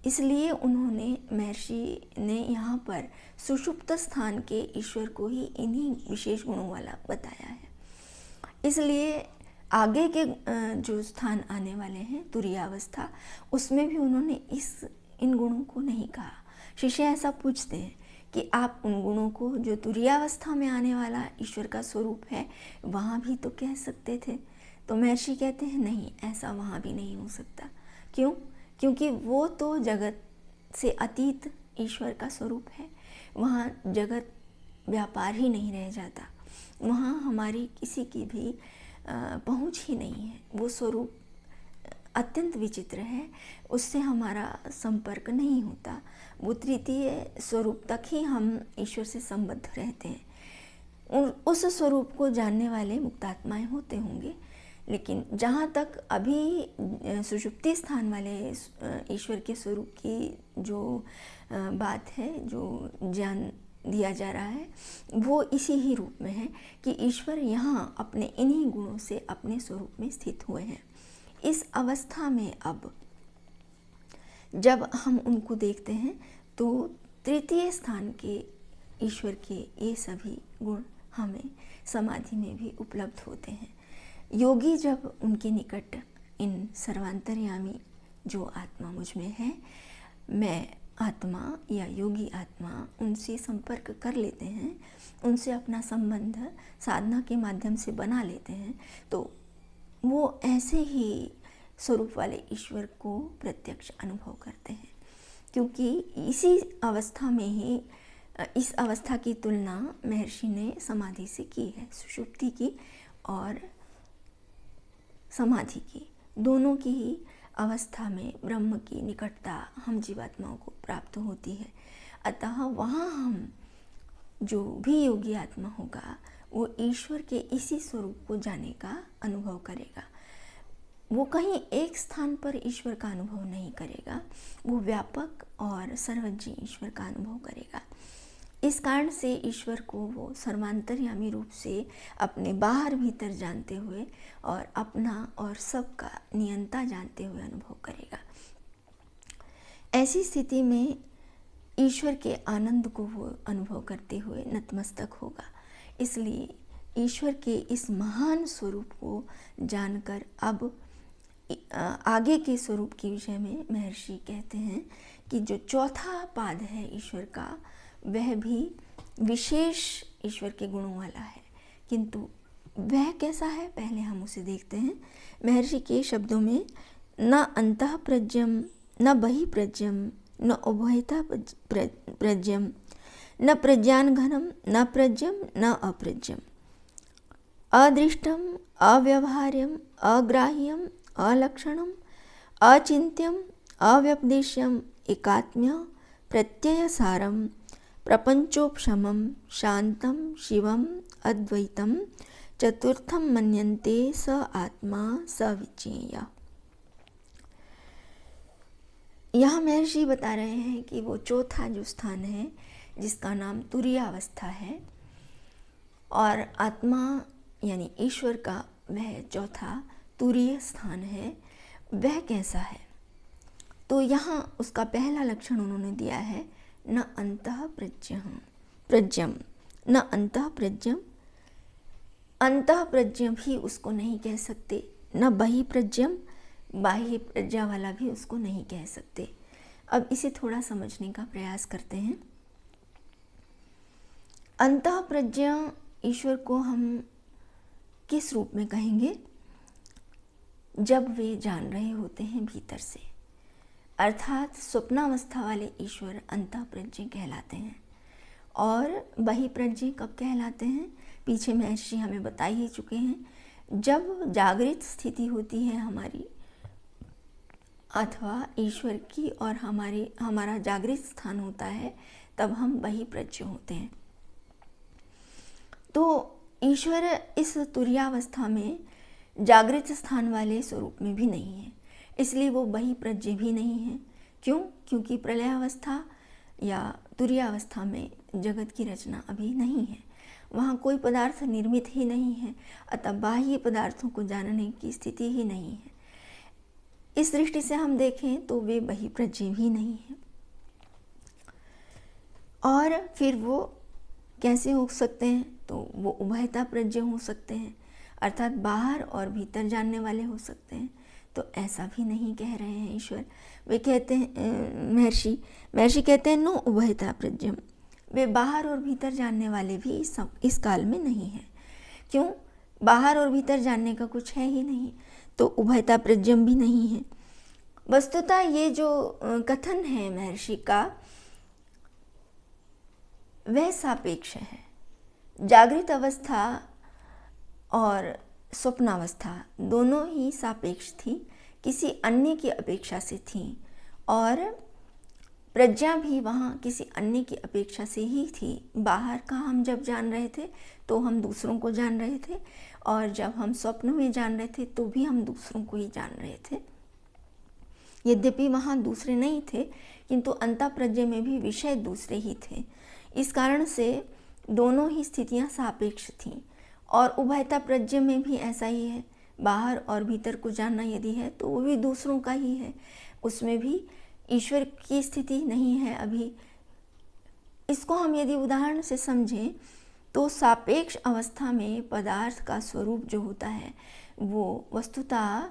इसलिए उन्होंने महर्षि ने यहाँ पर सुषुप्त स्थान के ईश्वर को ही इन्हीं विशेष गुणों वाला बताया है। इसलिए आगे के जो स्थान आने वाले हैं तुरीयावस्था, उसमें भी उन्होंने इन गुणों को नहीं कहा। शिष्य ऐसा पूछते हैं कि आप उन गुणों को जो तुरीयावस्था में आने वाला ईश्वर का स्वरूप है वहाँ भी तो कह सकते थे। तो महर्षि कहते हैं नहीं, ऐसा वहाँ भी नहीं हो सकता। क्यों? क्योंकि वो तो जगत से अतीत ईश्वर का स्वरूप है। वहाँ जगत व्यापार ही नहीं रह जाता, वहाँ हमारी किसी की भी पहुँच ही नहीं है। वो स्वरूप अत्यंत विचित्र है, उससे हमारा संपर्क नहीं होता। वो तृतीय स्वरूप तक ही हम ईश्वर से संबद्ध रहते हैं। उस स्वरूप को जानने वाले मुक्तात्माएं होते होंगे, लेकिन जहाँ तक अभी सुषुप्ति स्थान वाले ईश्वर के स्वरूप की जो बात है, जो ज्ञान दिया जा रहा है, वो इसी ही रूप में है कि ईश्वर यहाँ अपने इन्हीं गुणों से अपने स्वरूप में स्थित हुए हैं। इस अवस्था में अब जब हम उनको देखते हैं तो तृतीय स्थान के ईश्वर के ये सभी गुण हमें समाधि में भी उपलब्ध होते हैं। योगी जब उनके निकट इन सर्वांतर्यामी जो आत्मा मुझ में है, मैं आत्मा या योगी आत्मा, उनसे संपर्क कर लेते हैं, उनसे अपना संबंध साधना के माध्यम से बना लेते हैं, तो वो ऐसे ही स्वरूप वाले ईश्वर को प्रत्यक्ष अनुभव करते हैं। क्योंकि इसी अवस्था में ही, इस अवस्था की तुलना महर्षि ने समाधि से की है। सुषुप्ति की और समाधि की, दोनों की ही अवस्था में ब्रह्म की निकटता हम जीवात्माओं को प्राप्त होती है। अतः वहाँ हम जो भी योगी आत्मा होगा वो ईश्वर के इसी स्वरूप को जाने का अनुभव करेगा। वो कहीं एक स्थान पर ईश्वर का अनुभव नहीं करेगा, वो व्यापक और सर्वज्ञ ईश्वर का अनुभव करेगा। इस कारण से ईश्वर को वो सर्वांतर्यामी रूप से अपने बाहर भीतर जानते हुए और अपना और सबका नियंता जानते हुए अनुभव करेगा। ऐसी स्थिति में ईश्वर के आनंद को वो अनुभव करते हुए नतमस्तक होगा। इसलिए ईश्वर के इस महान स्वरूप को जानकर अब आगे के स्वरूप के विषय में महर्षि कहते हैं कि जो चौथा पाद है ईश्वर का, वह भी विशेष ईश्वर के गुणों वाला है। किंतु वह कैसा है, पहले हम उसे देखते हैं। महर्षि के शब्दों में न अंतः प्रज्ञम न बहि प्रज्ञम न उभयता प्रज्ञम न प्रज्ञान घनम न प्रज्ञम न अप्रज्ञम अदृष्टम अव्यवहार्यम अग्राह्यम अलक्षणम अचिंत्यम अव्यपदेश्यम एकात्म्य प्रत्ययसारम प्रपंचोपशमम शांतम शिवम अद्वैतम चतुर्थम मन्यन्ते स आत्मा स विज्ञेय। यहाँ महर्षि बता रहे हैं कि वो चौथा जो स्थान है जिसका नाम तुरीयावस्था है, और आत्मा यानी ईश्वर का वह चौथा तुरीय स्थान है, वह कैसा है। तो यहाँ उसका पहला लक्षण उन्होंने दिया है न अंतः प्रज्ञम न अंतः प्रज्ञम। अंतः प्रज्ञ भी उसको नहीं कह सकते, न बहि प्रज्ञम, बाह्य प्रज्ञा वाला भी उसको नहीं कह सकते। अब इसे थोड़ा समझने का प्रयास करते हैं। अंतः प्रज्ञ ईश्वर को हम किस रूप में कहेंगे? जब वे जान रहे होते हैं भीतर से, अर्थात स्वप्नावस्था वाले ईश्वर अंतःप्रज्ञ कहलाते हैं। और बहिप्रज्ञ कब कहलाते हैं? पीछे महर्षि हमें बता ही चुके हैं। जब जागृत स्थिति होती है हमारी, अथवा ईश्वर की और हमारा जागृत स्थान होता है, तब हम बहिप्रज्ञ होते हैं। तो ईश्वर इस तुरीयावस्था में जागृत स्थान वाले स्वरूप में भी नहीं है, इसलिए वो बहिप्रज्ञ भी नहीं है। क्यों? क्योंकि प्रलयावस्था या तुरीयावस्था में जगत की रचना अभी नहीं है, वहाँ कोई पदार्थ निर्मित ही नहीं है, अतः बाह्य पदार्थों को जानने की स्थिति ही नहीं है। इस दृष्टि से हम देखें तो वे बहिप्रज्ञ भी नहीं हैं। और फिर वो कैसे हो सकते हैं? तो वो उभयता प्रज्ञ हो सकते हैं, अर्थात बाहर और भीतर जानने वाले हो सकते हैं। तो ऐसा भी नहीं कह रहे हैं ईश्वर। वे कहते हैं महर्षि कहते हैं नो उभयता प्रज्ञम, वे बाहर और भीतर जानने वाले भी इस काल में नहीं हैं। क्यों? बाहर और भीतर जानने का कुछ है ही नहीं, तो उभयता प्रज्ञम भी नहीं है। वस्तुतः ये जो कथन है महर्षि का, वह सापेक्ष है। जागृत अवस्था और स्वप्नावस्था दोनों ही सापेक्ष थी, किसी अन्य की अपेक्षा से थी, और प्रज्ञा भी वहाँ किसी अन्य की अपेक्षा से ही थी। बाहर का हम जब जान रहे थे तो हम दूसरों को जान रहे थे, और जब हम स्वप्न में जान रहे थे तो भी हम दूसरों को ही जान रहे थे। यद्यपि वहाँ दूसरे नहीं थे, किंतु अंतःप्रज्ञ में भी विषय दूसरे ही थे। इस कारण से दोनों ही स्थितियाँ सापेक्ष थीं। और उभयता प्रज्ञ में भी ऐसा ही है। बाहर और भीतर को जानना यदि है तो वो भी दूसरों का ही है, उसमें भी ईश्वर की स्थिति नहीं है अभी। इसको हम यदि उदाहरण से समझें तो सापेक्ष अवस्था में पदार्थ का स्वरूप जो होता है वो वस्तुतः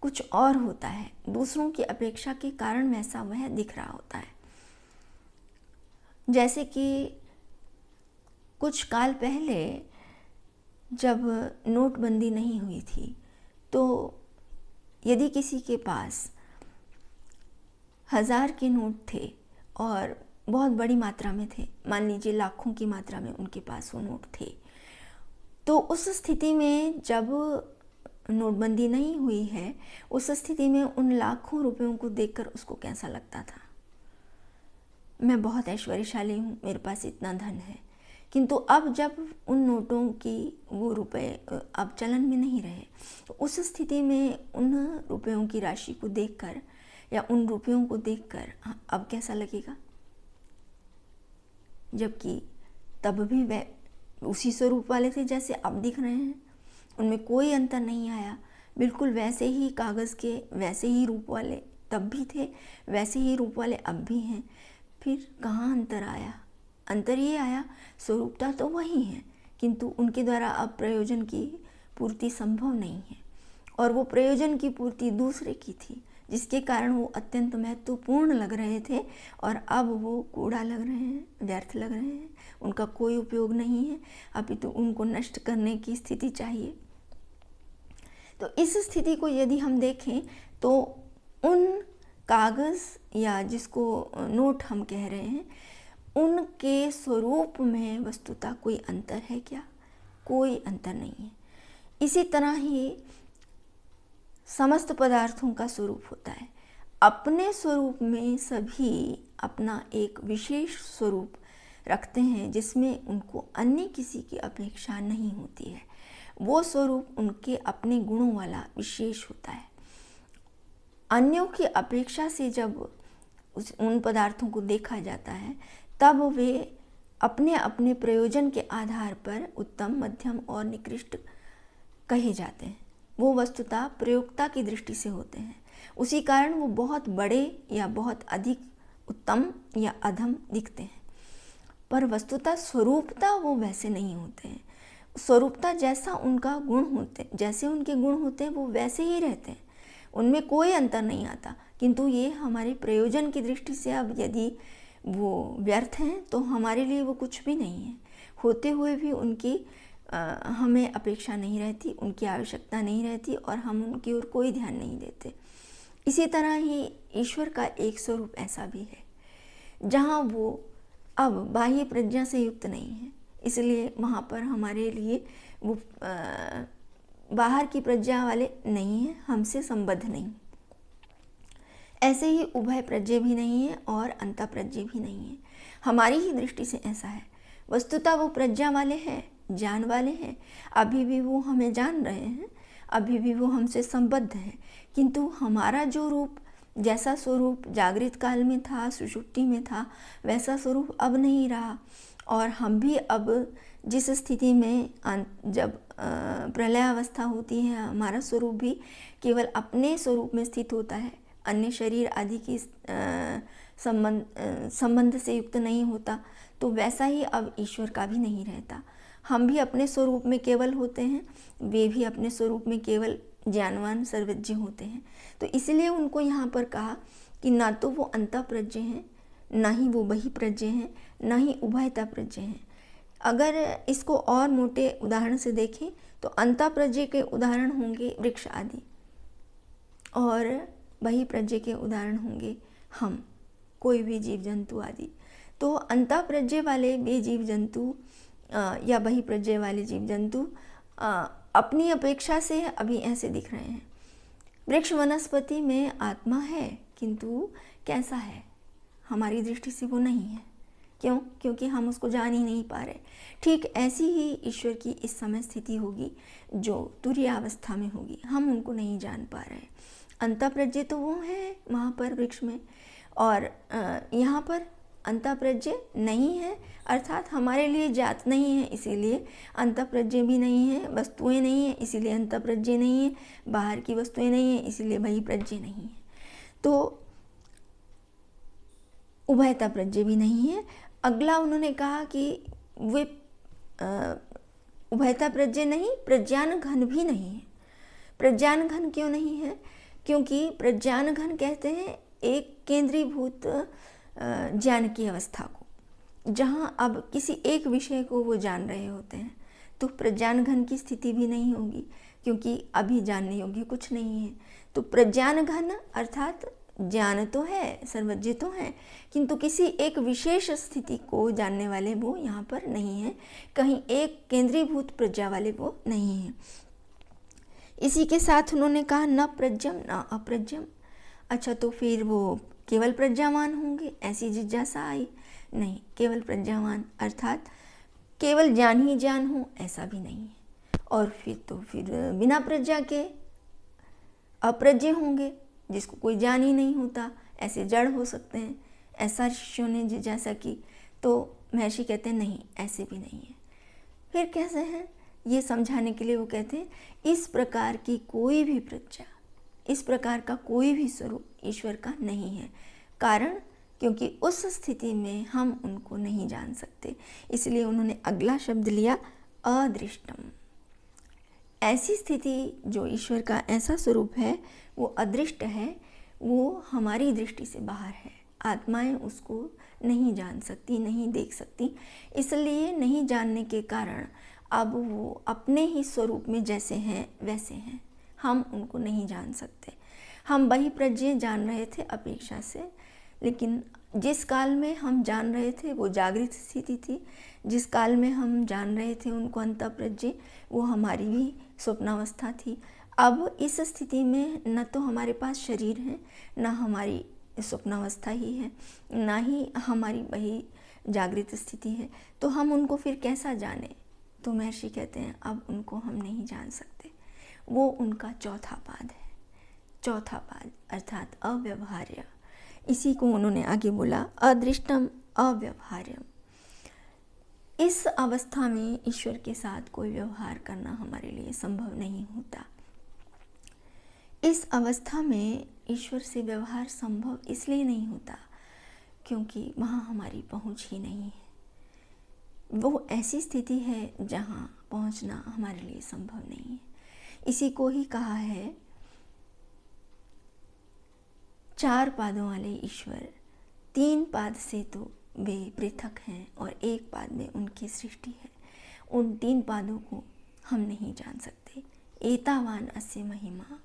कुछ और होता है, दूसरों की अपेक्षा के कारण वैसा वह दिख रहा होता है। जैसे कि कुछ काल पहले जब नोटबंदी नहीं हुई थी, तो यदि किसी के पास 1000 के नोट थे और बहुत बड़ी मात्रा में थे, मान लीजिए लाखों की मात्रा में उनके पास वो नोट थे, तो उस स्थिति में जब नोटबंदी नहीं हुई है, उस स्थिति में उन लाखों रुपयों को देखकर उसको कैसा लगता था? मैं बहुत ऐश्वर्यशाली हूँ, मेरे पास इतना धन है। किंतु अब जब उन नोटों की वो रुपए अब चलन में नहीं रहे, तो उस स्थिति में उन रुपयों की राशि को देखकर या उन रुपयों को देखकर अब कैसा लगेगा? जबकि तब भी वह उसी स्वरूप वाले थे जैसे अब दिख रहे हैं, उनमें कोई अंतर नहीं आया। बिल्कुल वैसे ही कागज़ के वैसे ही रूप वाले तब भी थे, वैसे ही रूप वाले अब भी हैं। फिर कहाँ अंतर आया? अंतर ये आया, स्वरूपता तो वही है, किंतु उनके द्वारा अब प्रयोजन की पूर्ति संभव नहीं है, और वो प्रयोजन की पूर्ति दूसरे की थी, जिसके कारण वो अत्यंत महत्वपूर्ण लग रहे थे, और अब वो कूड़ा लग रहे हैं, व्यर्थ लग रहे हैं, उनका कोई उपयोग नहीं है, अपितु उनको नष्ट करने की स्थिति चाहिए। तो इस स्थिति को यदि हम देखें तो उन कागज़ या जिसको नोट हम कह रहे हैं, उनके स्वरूप में वस्तुतः कोई अंतर है क्या? कोई अंतर नहीं है। इसी तरह ही समस्त पदार्थों का स्वरूप होता है। अपने स्वरूप में सभी अपना एक विशेष स्वरूप रखते हैं, जिसमें उनको अन्य किसी की अपेक्षा नहीं होती है। वो स्वरूप उनके अपने गुणों वाला विशेष होता है। अन्यों की अपेक्षा से जब उन पदार्थों को देखा जाता है, तब वे अपने अपने प्रयोजन के आधार पर उत्तम, मध्यम और निकृष्ट कहे जाते हैं। वो वस्तुतः प्रयोक्ता की दृष्टि से होते हैं, उसी कारण वो बहुत बड़े या बहुत अधिक उत्तम या अधम दिखते हैं। पर वस्तुतः स्वरूपता वो वैसे नहीं होते हैं। स्वरूपता जैसा उनका गुण होते, जैसे उनके गुण होते हैं वो वैसे ही रहते हैं, उनमें कोई अंतर नहीं आता। किंतु ये हमारे प्रयोजन की दृष्टि से अब यदि वो व्यर्थ हैं तो हमारे लिए वो कुछ भी नहीं है, होते हुए भी उनकी हमें अपेक्षा नहीं रहती, उनकी आवश्यकता नहीं रहती, और हम उनकी ओर कोई ध्यान नहीं देते। इसी तरह ही ईश्वर का एक स्वरूप ऐसा भी है जहाँ वो अब बाह्य प्रज्ञा से युक्त नहीं है, इसलिए वहाँ पर हमारे लिए वो बाहर की प्रज्ञा वाले नहीं हैं, हमसे संबद्ध नहीं। ऐसे ही उभय प्रज्ञ भी नहीं है और अंतःप्रज्ञ भी नहीं है, हमारी ही दृष्टि से ऐसा है। वस्तुतः वो प्रज्ञा वाले हैं, ज्ञान वाले हैं, अभी भी वो हमें जान रहे हैं, अभी भी वो हमसे संबद्ध हैं, किंतु हमारा जो रूप, जैसा स्वरूप जागृत काल में था, सुषुप्ति में था, वैसा स्वरूप अब नहीं रहा, और हम भी अब जिस स्थिति में जब प्रलय अवस्था होती है, हमारा स्वरूप भी केवल अपने स्वरूप में स्थित होता है, अन्य शरीर आदि की संबंध से युक्त नहीं होता, तो वैसा ही अब ईश्वर का भी नहीं रहता। हम भी अपने स्वरूप में केवल होते हैं, वे भी अपने स्वरूप में केवल ज्ञानवान सर्वज्ञ होते हैं। तो इसलिए उनको यहाँ पर कहा कि ना तो वो अंतःप्रज्ञ हैं, ना ही वो बहिःप्रज्ञ हैं, ना ही उभयता प्रज्ञ हैं। अगर इसको और मोटे उदाहरण से देखें तो अंतःप्रज्ञ के उदाहरण होंगे वृक्ष आदि, और बहिःप्रज्ञ के उदाहरण होंगे हम, कोई भी जीव जंतु आदि। तो अंतःप्रज्ञ वाले वे जीव जंतु या बहिःप्रज्ञ वाले जीव जंतु अपनी अपेक्षा से अभी ऐसे दिख रहे हैं। वृक्ष वनस्पति में आत्मा है, किंतु कैसा है, हमारी दृष्टि से वो नहीं है। क्यों? क्योंकि हम उसको जान ही नहीं पा रहे। ठीक ऐसी ही ईश्वर की इस समय स्थिति होगी जो तुरीयावस्था में होगी, हम उनको नहीं जान पा रहे। अंतःप्रज्ञ तो वो है वहाँ पर वृक्ष में, और यहाँ पर अंतःप्रज्ञ नहीं है, अर्थात हमारे लिए ज्ञात नहीं है, इसीलिए अंतःप्रज्ञ भी नहीं है। वस्तुएं नहीं है, इसीलिए अंतःप्रज्ञ नहीं है। बाहर की वस्तुएं नहीं है, इसीलिए बहिःप्रज्ञ नहीं है। तो उभयता प्रज्ञ भी नहीं है। अगला उन्होंने कहा कि वे उभयता प्रज्ञ नहीं, प्रज्ञान घन भी नहीं है। प्रज्ञान घन क्यों नहीं है? क्योंकि प्रज्ञान घन कहते हैं एक केंद्रीभूत ज्ञान की अवस्था को, जहाँ अब किसी एक विषय को वो जान रहे होते हैं। तो प्रज्ञान घन की स्थिति भी नहीं होगी, क्योंकि अभी जानने योग्य कुछ नहीं है। तो प्रज्ञान घन अर्थात ज्ञान तो है, सर्वज्ञ तो है, किंतु किसी एक विशेष स्थिति को जानने वाले वो यहाँ पर नहीं है, कहीं एक केंद्रीभूत प्रज्ञा वाले वो नहीं है। इसी के साथ उन्होंने कहा न प्रज्ञम न अप्रज्ञम। अच्छा, तो फिर वो केवल प्रज्ञावान होंगे, ऐसी जिज्ञासा आई। नहीं, केवल प्रज्ञावान अर्थात केवल ज्ञान ही ज्ञान हो, ऐसा भी नहीं है। और फिर बिना प्रज्ञा के अप्रज्ञ होंगे, जिसको कोई जान ही नहीं होता, ऐसे जड़ हो सकते हैं। ऐसा ऋषियों ने जिज्ञासा की, तो महर्षि कहते हैं नहीं, ऐसे भी नहीं है। फिर कैसे हैं, ये समझाने के लिए वो कहते हैं इस प्रकार की कोई भी प्रज्ञा, इस प्रकार का कोई भी स्वरूप ईश्वर का नहीं है। कारण, क्योंकि उस स्थिति में हम उनको नहीं जान सकते। इसलिए उन्होंने अगला शब्द लिया अदृष्टम। ऐसी स्थिति जो ईश्वर का ऐसा स्वरूप है वो अदृष्ट है, वो हमारी दृष्टि से बाहर है। आत्माएं उसको नहीं जान सकती, नहीं देख सकती। इसलिए नहीं जानने के कारण अब वो अपने ही स्वरूप में जैसे हैं वैसे हैं, हम उनको नहीं जान सकते। हम बहिःप्रज्ञ जान रहे थे अपेक्षा से, लेकिन जिस काल में हम जान रहे थे वो जागृत स्थिति थी, जिस काल में हम जान रहे थे उनको अंतःप्रज्ञ, वो हमारी भी स्वप्नावस्था थी। अब इस स्थिति में न तो हमारे पास शरीर है, न हमारी स्वप्नावस्था ही है, ना ही हमारी वही जागृत स्थिति है, तो हम उनको फिर कैसा जाने? तो महर्षि कहते हैं अब उनको हम नहीं जान सकते। वो उनका चौथा पाद है, चौथा पाद अर्थात अव्यवहार्य। इसी को उन्होंने आगे बोला अदृष्टम अव्यवहार्यम। इस अवस्था में ईश्वर के साथ कोई व्यवहार करना हमारे लिए संभव नहीं होता। इस अवस्था में ईश्वर से व्यवहार संभव इसलिए नहीं होता क्योंकि वहाँ हमारी पहुँच ही नहीं है। वो ऐसी स्थिति है जहाँ पहुँचना हमारे लिए संभव नहीं है। इसी को ही कहा है चार पादों वाले ईश्वर, तीन पाद से तो वे पृथक हैं और एक पाद में उनकी सृष्टि है। उन तीन पादों को हम नहीं जान सकते। एतावान अस्य महिमा,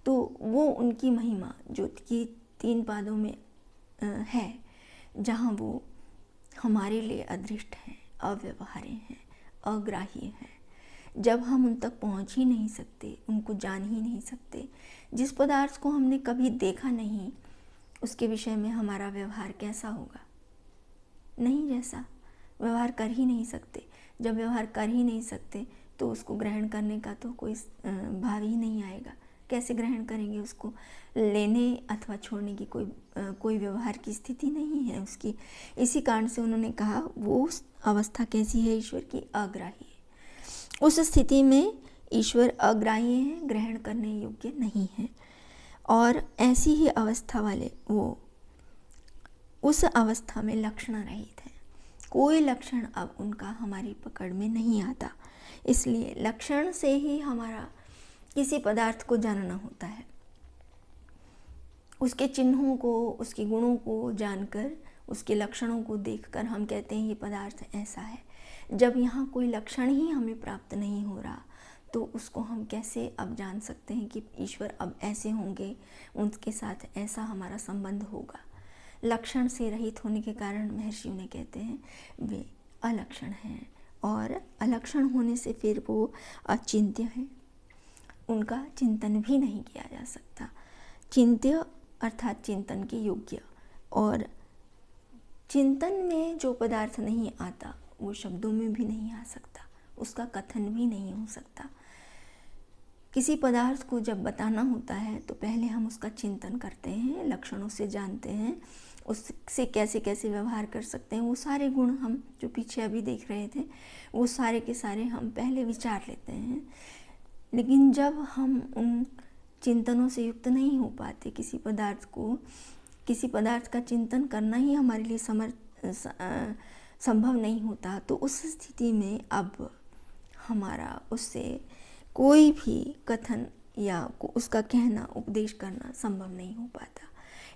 तो वो उनकी महिमा जो कि तीन पादों में है, जहाँ वो हमारे लिए अदृष्ट हैं, अव्यवहार्य हैं, अग्राह्य हैं। जब हम उन तक पहुँच ही नहीं सकते, उनको जान ही नहीं सकते, जिस पदार्थ को हमने कभी देखा नहीं, उसके विषय में हमारा व्यवहार कैसा होगा? नहीं जैसा, व्यवहार कर ही नहीं सकते। जब व्यवहार कर ही नहीं सकते तो उसको ग्रहण करने का तो कोई भाव ही नहीं आएगा, कैसे ग्रहण करेंगे उसको? लेने अथवा छोड़ने की कोई व्यवहार की स्थिति नहीं है उसकी। इसी कारण से उन्होंने कहा वो अवस्था कैसी है? ईश्वर की अग्राही है। उस स्थिति में ईश्वर अग्राही है, ग्रहण करने योग्य नहीं है। और ऐसी ही अवस्था वाले वो उस अवस्था में लक्षण रहित है। कोई लक्षण अब उनका हमारी पकड़ में नहीं आता। इसलिए लक्षण से ही हमारा किसी पदार्थ को जानना होता है। उसके चिन्हों को, उसके गुणों को जानकर, उसके लक्षणों को देखकर हम कहते हैं ये पदार्थ ऐसा है। जब यहाँ कोई लक्षण ही हमें प्राप्त नहीं हो रहा तो उसको हम कैसे अब जान सकते हैं कि ईश्वर अब ऐसे होंगे, उनके साथ ऐसा हमारा संबंध होगा? लक्षण से रहित होने के कारण महर्षि उन्हें कहते हैं वे अलक्षण हैं। और अलक्षण होने से फिर वो अचिंत्य हैं, उनका चिंतन भी नहीं किया जा सकता। चिंत्य अर्थात चिंतन के योग्य। और चिंतन में जो पदार्थ नहीं आता वो शब्दों में भी नहीं आ सकता, उसका कथन भी नहीं हो सकता। किसी पदार्थ को जब बताना होता है तो पहले हम उसका चिंतन करते हैं, लक्षणों से जानते हैं उससे कैसे कैसे व्यवहार कर सकते हैं। वो सारे गुण हम जो पीछे अभी देख रहे थे वो सारे के सारे हम पहले विचार लेते हैं। लेकिन जब हम उन चिंतनों से युक्त नहीं हो पाते, किसी पदार्थ का चिंतन करना ही हमारे लिए संभव नहीं होता, तो उस स्थिति में अब हमारा उससे कोई भी कथन या उसका कहना, उपदेश करना संभव नहीं हो पाता।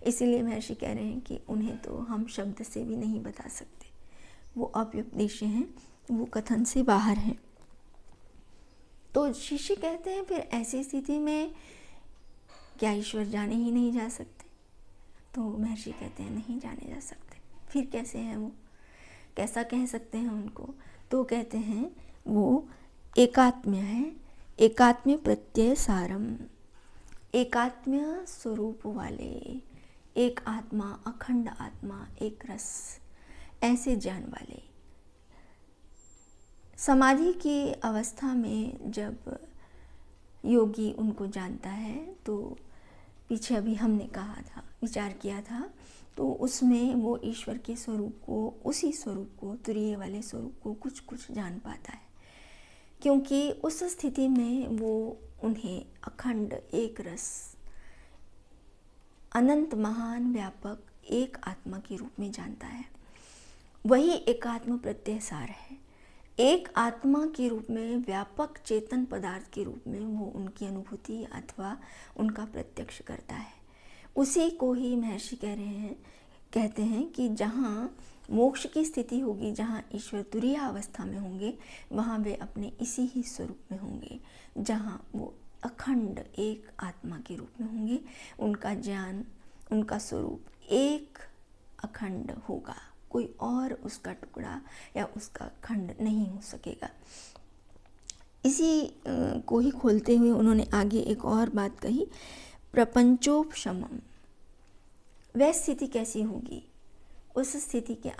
इसीलिए महर्षि कह रहे हैं कि उन्हें तो हम शब्द से भी नहीं बता सकते, वो अव्यपदेश्य हैं, वो कथन से बाहर हैं। तो शिष्य कहते हैं फिर ऐसी स्थिति में क्या ईश्वर जाने ही नहीं जा सकते? तो महर्षि कहते हैं नहीं जाने जा सकते। फिर कैसे हैं वो, कैसा कह सकते हैं उनको? तो कहते हैं वो एकात्म्य है, एकात्म्य प्रत्यय सारम, एकात्म्य स्वरूप वाले, एक आत्मा, अखंड आत्मा, एक रस, ऐसे ज्ञान वाले। समाधि की अवस्था में जब योगी उनको जानता है तो पीछे अभी हमने कहा था, विचार किया था, तो उसमें वो ईश्वर के स्वरूप को, उसी स्वरूप को, तुरीय वाले स्वरूप को कुछ कुछ जान पाता है। क्योंकि उस स्थिति में वो उन्हें अखंड, एक रस, अनंत, महान, व्यापक एक आत्मा के रूप में जानता है। वही एकात्म प्रत्यय सार है। एक आत्मा के रूप में, व्यापक चेतन पदार्थ के रूप में वो उनकी अनुभूति अथवा उनका प्रत्यक्ष करता है। उसी को ही महर्षि कहते हैं कि जहाँ मोक्ष की स्थिति होगी, जहाँ ईश्वर तुरीय अवस्था में होंगे, वहाँ वे अपने इसी ही स्वरूप में होंगे, जहाँ वो अखंड एक आत्मा के रूप में होंगे। उनका ज्ञान, उनका स्वरूप एक अखंड होगा, कोई और उसका टुकड़ा या उसका खंड नहीं हो सकेगा। इसी को ही खोलते हुए उन्होंने आगे एक और बात कही, प्रपंचोपशमम। वह स्थिति कैसी होगी, उस स्थिति के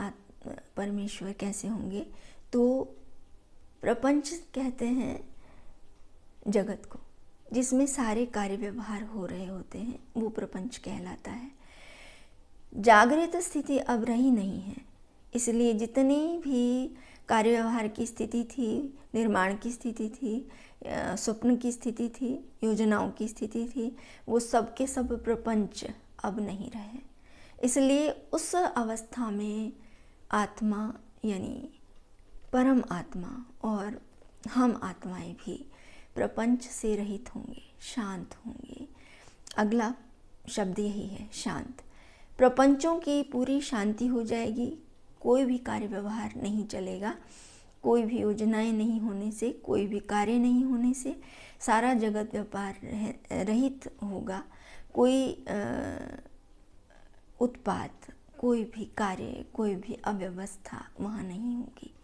परमेश्वर कैसे होंगे? तो प्रपंच कहते हैं जगत को, जिसमें सारे कार्य व्यवहार हो रहे होते हैं, वो प्रपंच कहलाता है। जागृत स्थिति अब रही नहीं है, इसलिए जितनी भी कार्य व्यवहार की स्थिति थी, निर्माण की स्थिति थी, स्वप्न की स्थिति थी, योजनाओं की स्थिति थी, वो सब के सब प्रपंच अब नहीं रहे। इसलिए उस अवस्था में आत्मा यानी परम आत्मा और हम आत्माएं भी प्रपंच से रहित होंगे, शांत होंगे। अगला शब्द यही है, शांत। प्रपंचों की पूरी शांति हो जाएगी, कोई भी कार्य व्यवहार नहीं चलेगा, कोई भी योजनाएं नहीं होने से, कोई भी कार्य नहीं होने से सारा जगत व्यापार रहित होगा। कोई उत्पात, कोई भी कार्य, कोई भी अव्यवस्था वहाँ नहीं होगी।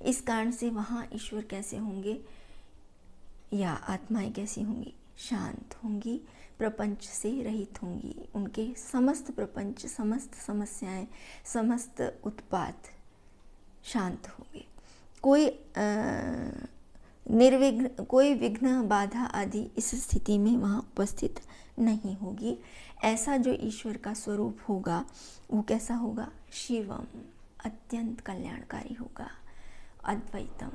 इस कारण से वहाँ ईश्वर कैसे होंगे या आत्माएं कैसी होंगी? शांत होंगी, प्रपंच से रहित होंगी। उनके समस्त प्रपंच, समस्त समस्याएं, समस्त उत्पात शांत होंगे। कोई निर्विघ्न, कोई विघ्न बाधा आदि इस स्थिति में वहाँ उपस्थित नहीं होगी। ऐसा जो ईश्वर का स्वरूप होगा वो कैसा होगा? शिवम, अत्यंत कल्याणकारी होगा। अद्वैतम,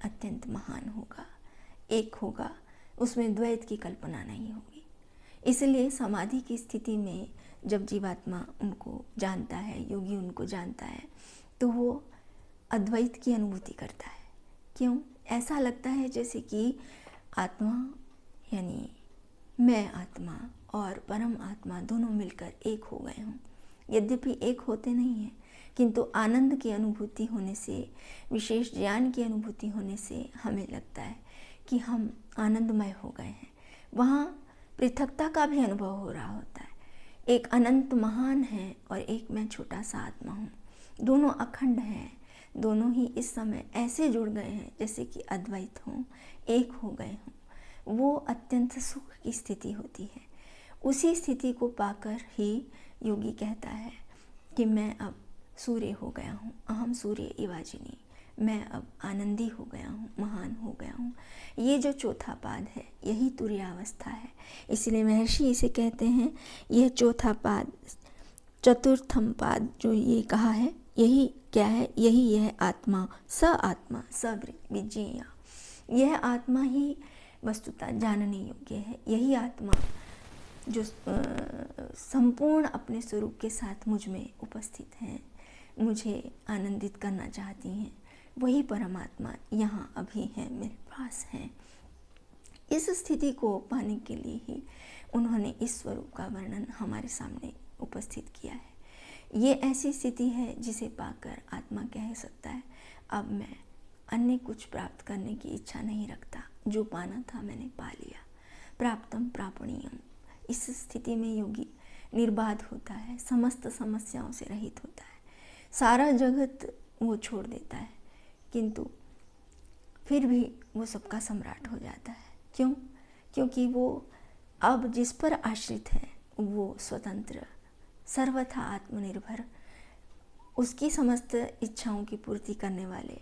अत्यंत महान होगा, एक होगा, उसमें द्वैत की कल्पना नहीं होगी। इसलिए समाधि की स्थिति में जब जीवात्मा उनको जानता है, योगी उनको जानता है, तो वो अद्वैत की अनुभूति करता है। क्यों? ऐसा लगता है जैसे कि आत्मा यानी मैं आत्मा और परम आत्मा दोनों मिलकर एक हो गए हों। यद्यपि एक होते नहीं हैं, किंतु आनंद की अनुभूति होने से, विशेष ज्ञान की अनुभूति होने से हमें लगता है कि हम आनंदमय हो गए हैं। वहाँ पृथकता का भी अनुभव हो रहा होता है। एक अनंत महान है और एक मैं छोटा सा आत्मा हूँ। दोनों अखंड हैं, दोनों ही इस समय ऐसे जुड़ गए हैं जैसे कि अद्वैत हों, एक हो गए हों। वो अत्यंत सुख की स्थिति होती है। उसी स्थिति को पाकर ही योगी कहता है कि मैं अब सूर्य हो गया हूँ, अहम सूर्य इवाजिनी, मैं अब आनंदी हो गया हूँ, महान हो गया हूँ। ये जो चौथा पाद है यही तुर्यावस्था है। इसलिए महर्षि इसे कहते हैं, यह चौथा पाद, चतुर्थम पाद जो ये कहा है, यही क्या है? यही यह आत्मा, स विज्ञेय। यह आत्मा ही वस्तुतः जानने योग्य है। यही आत्मा जो संपूर्ण अपने स्वरूप के साथ मुझ में उपस्थित हैं, मुझे आनंदित करना चाहती हैं, वही परमात्मा यहाँ अभी है, मेरे पास है। इस स्थिति को पाने के लिए ही उन्होंने इस स्वरूप का वर्णन हमारे सामने उपस्थित किया है। ये ऐसी स्थिति है जिसे पाकर आत्मा कह सकता है, अब मैं अन्य कुछ प्राप्त करने की इच्छा नहीं रखता, जो पाना था मैंने पा लिया। प्राप्तम प्रापणीयम। इस स्थिति में योगी निर्बाध होता है, समस्त समस्याओं से रहित होता है, सारा जगत वो छोड़ देता है, किंतु फिर भी वो सबका सम्राट हो जाता है। क्यों? क्योंकि वो अब जिस पर आश्रित है वो स्वतंत्र, सर्वथा आत्मनिर्भर, उसकी समस्त इच्छाओं की पूर्ति करने वाले,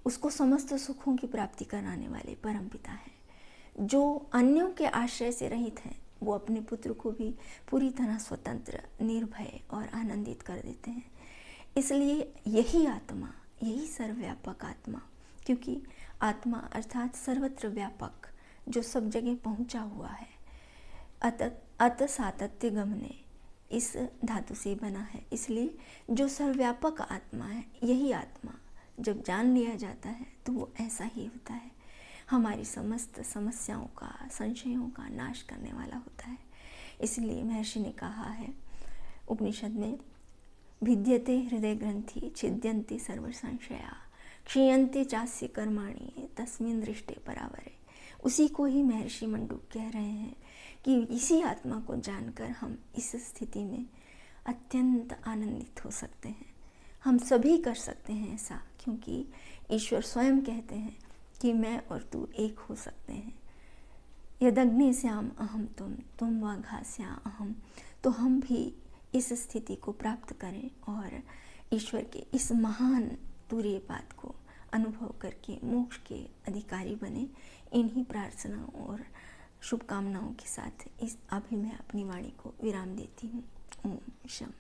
उसको समस्त सुखों की प्राप्ति कराने वाले परमपिता हैं। जो अन्यों के आश्रय से रहित हैं वो अपने पुत्र को भी पूरी तरह स्वतंत्र, निर्भय और आनंदित कर देते हैं। इसलिए यही आत्मा, यही सर्वव्यापक आत्मा, क्योंकि आत्मा अर्थात सर्वत्र व्यापक, जो सब जगह पहुंचा हुआ है, अत सातत्य गमने, इस धातु से बना है। इसलिए जो सर्वव्यापक आत्मा है, यही आत्मा जब जान लिया जाता है तो वो ऐसा ही होता है, हमारी समस्त समस्याओं का, संशयों का नाश करने वाला होता है। इसलिए महर्षि ने कहा है उपनिषद में, भिद्यते हृदय ग्रंथि छिद्यन्ति सर्व संशया क्षीयन्ति चास्य कर्माणि तस्मिन् दृष्टे परावरे। उसी को ही महर्षि मंडूक कह रहे हैं कि इसी आत्मा को जानकर हम इस स्थिति में अत्यंत आनंदित हो सकते हैं। हम सभी कर सकते हैं ऐसा, क्योंकि ईश्वर स्वयं कहते हैं कि मैं और तू एक हो सकते हैं। यदग्निश्याम अहम तुम वा घास्या अहम। तो हम भी इस स्थिति को प्राप्त करें और ईश्वर के इस महान तुरीय पाद को अनुभव करके मोक्ष के अधिकारी बने। इन्हीं प्रार्थनाओं और शुभकामनाओं के साथ इस अभी मैं अपनी वाणी को विराम देती हूँ। ओम शम।